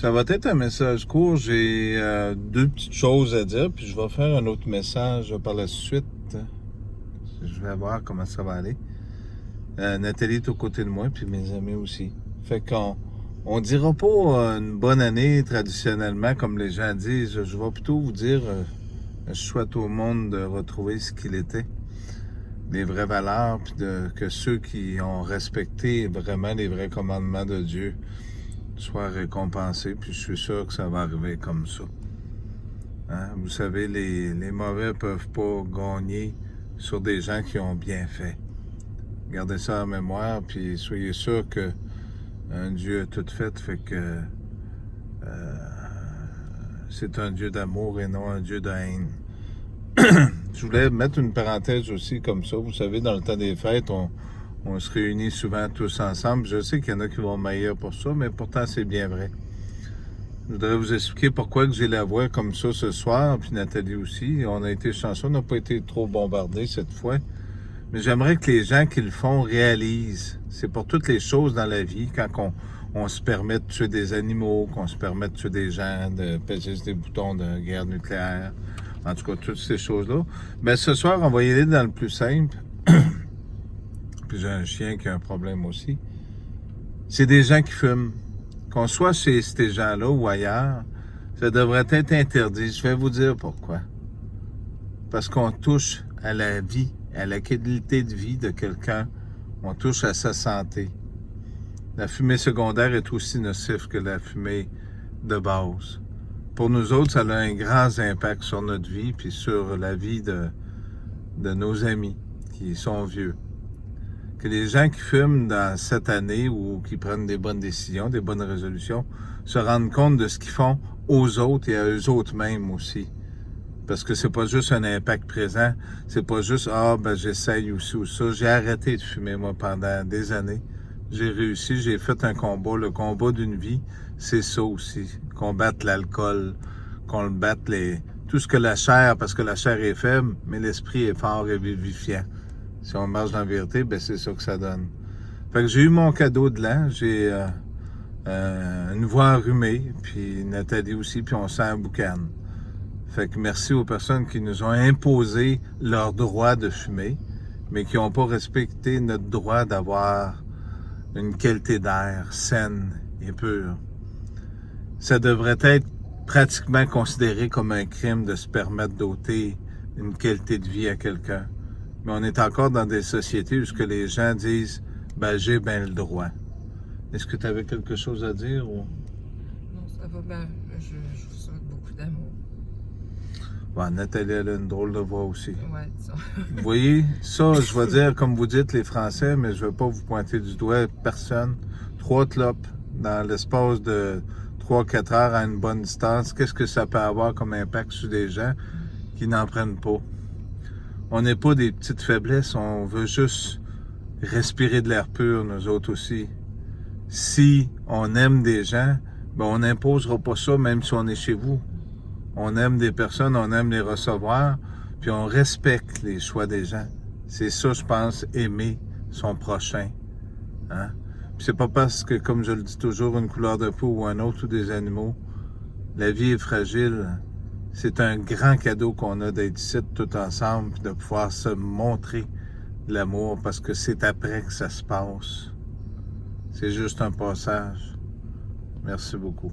Ça va être un message court. J'ai deux petites choses à dire, puis je vais faire un autre message par la suite. Je vais voir comment ça va aller. Nathalie est aux côtés de moi, puis mes amis aussi. Fait qu'on dira pas une bonne année traditionnellement, comme les gens disent. Je vais plutôt vous dire, je souhaite au monde de retrouver ce qu'il était, les vraies valeurs, puis que ceux qui ont respecté vraiment les vrais commandements de Dieu soient récompensés, puis je suis sûr que ça va arriver comme ça. Hein? Vous savez, les mauvais peuvent pas gagner sur des gens qui ont bien fait. Gardez ça en mémoire, puis soyez sûr que un Dieu a tout fait que c'est un Dieu d'amour et non un Dieu de haine. Je voulais mettre une parenthèse aussi comme ça. Vous savez, dans le temps des fêtes, on se réunit souvent tous ensemble. Je sais qu'il y en a qui vont m'haïr pour ça, mais pourtant c'est bien vrai. Je voudrais vous expliquer pourquoi que j'ai la voix comme ça ce soir, puis Nathalie aussi. On a été chanceux, on n'a pas été trop bombardés cette fois. Mais j'aimerais que les gens qui le font réalisent. C'est pour toutes les choses dans la vie, quand on se permet de tuer des animaux, qu'on se permet de tuer des gens, de peser des boutons de guerre nucléaire, en tout cas, toutes ces choses-là. Mais ce soir, on va y aller dans le plus simple. Puis j'ai un chien qui a un problème aussi. C'est des gens qui fument. Qu'on soit chez ces gens-là ou ailleurs, ça devrait être interdit. Je vais vous dire pourquoi. Parce qu'on touche à la vie, à la qualité de vie de quelqu'un. On touche à sa santé. La fumée secondaire est aussi nocive que la fumée de base. Pour nous autres, ça a un grand impact sur notre vie puis sur la vie de nos amis qui sont vieux. Que les gens qui fument dans cette année ou qui prennent des bonnes décisions, des bonnes résolutions, se rendent compte de ce qu'ils font aux autres et à eux autres mêmes aussi. Parce que c'est pas juste un impact présent, c'est pas juste « Ah, ben j'essaye aussi ou ça ». J'ai arrêté de fumer, moi, pendant des années. J'ai réussi, j'ai fait un combat. Le combat d'une vie, c'est ça aussi. Combattre l'alcool, qu'on batte tout ce que la chair, parce que la chair est faible, mais l'esprit est fort et vivifiant. Si on marche dans la vérité, ben c'est ça que ça donne. Fait que j'ai eu mon cadeau de l'an, j'ai une voix enrhumée, puis Nathalie aussi, puis on sent un boucan. Fait que merci aux personnes qui nous ont imposé leur droit de fumer, mais qui n'ont pas respecté notre droit d'avoir une qualité d'air saine et pure. Ça devrait être pratiquement considéré comme un crime de se permettre d'ôter une qualité de vie à quelqu'un. Mais on est encore dans des sociétés où ce que les gens disent « ben j'ai bien le droit ». Est-ce que tu avais quelque chose à dire ou... Non, ça va bien. Je vous souhaite beaucoup d'amour. Bon, Nathalie, elle a une drôle de voix aussi. Ouais, ça. Vous voyez, ça, je vais dire comme vous dites les Français, mais je ne vais pas vous pointer du doigt personne. 3 clopes dans l'espace de 3-4 heures à une bonne distance, qu'est-ce que ça peut avoir comme impact sur des gens qui n'en prennent pas? On n'est pas des petites faiblesses, on veut juste respirer de l'air pur, nous autres aussi. Si on aime des gens, ben on n'imposera pas ça même si on est chez vous. On aime des personnes, on aime les recevoir, puis on respecte les choix des gens. C'est ça, je pense, aimer son prochain. Hein? Puis c'est pas parce que, comme je le dis toujours, une couleur de peau ou un autre ou des animaux, la vie est fragile. C'est un grand cadeau qu'on a d'être ici tout ensemble, puis de pouvoir se montrer de l'amour, parce que c'est après que ça se passe. C'est juste un passage. Merci beaucoup.